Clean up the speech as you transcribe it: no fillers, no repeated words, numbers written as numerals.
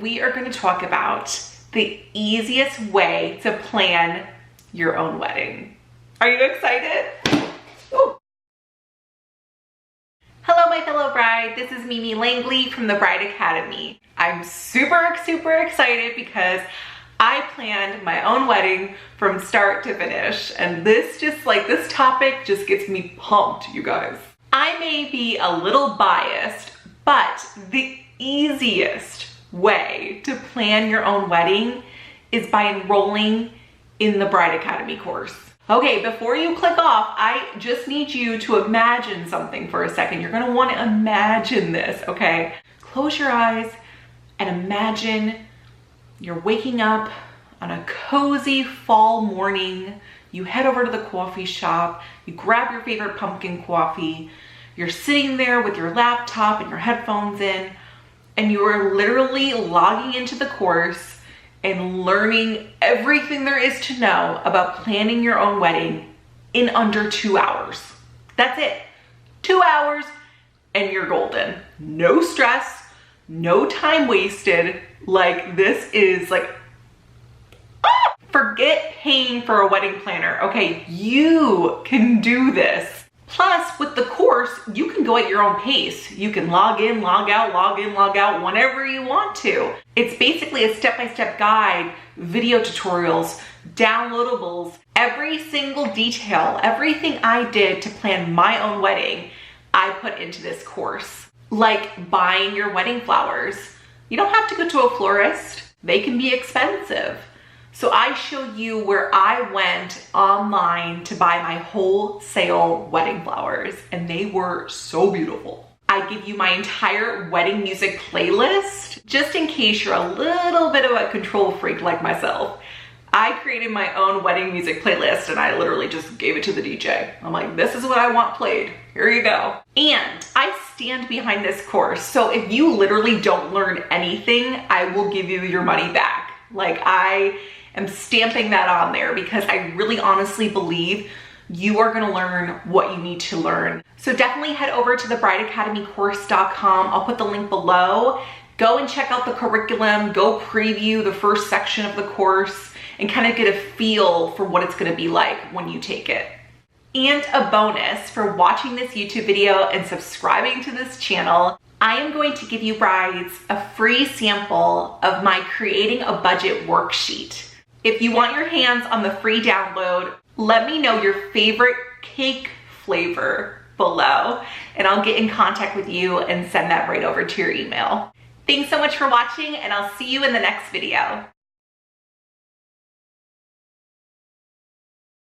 we are going to talk about the easiest way to plan your own wedding. Are you excited? Ooh. Hello, my fellow bride. This is Mimi Langley from the Bride Academy. I'm super excited because I planned my own wedding from start to finish. And this topic just gets me pumped, you guys. I may be a little biased, but the easiest way to plan your own wedding is by enrolling in the Bride Academy course. Okay, before you click off, I just need you to imagine something for a second. You're gonna wanna imagine this, okay? Close your eyes and imagine you're waking up on a cozy fall morning. You head over to the coffee shop, you grab your favorite pumpkin coffee, you're sitting there with your laptop and your headphones in, and you are literally logging into the course and learning everything there is to know about planning your own wedding in under 2 hours. That's it. 2 hours and you're golden. No stress, no time wasted. Like, this is like, forget paying for a wedding planner. Okay, you can do this. Plus, with the course, you can go at your own pace. You can log in, log out, log in, log out whenever you want to. It's basically a step-by-step guide, video tutorials, downloadables, every single detail, everything I did to plan my own wedding, I put into this course. Like buying your wedding flowers. You don't have to go to a florist. They can be expensive. So I show you where I went online to buy my wholesale wedding flowers, and they were so beautiful. I give you my entire wedding music playlist, just in case you're a little bit of a control freak like myself. I created my own wedding music playlist and I literally just gave it to the DJ. I'm like, this is what I want played. Here you go. And I stand behind this course. So if you literally don't learn anything, I will give you your money back. Like, I am stamping that on there because I really honestly believe you are gonna learn what you need to learn. So definitely head over to thebrideacademycourse.com. I'll put the link below. Go and check out the curriculum, go preview the first section of the course and kind of get a feel for what it's gonna be like when you take it. And a bonus for watching this YouTube video and subscribing to this channel, I am going to give you brides a free sample of my Creating a Budget worksheet. If you want your hands on the free download, let me know your favorite cake flavor below, and I'll get in contact with you and send that right over to your email. Thanks so much for watching, and I'll see you in the next video.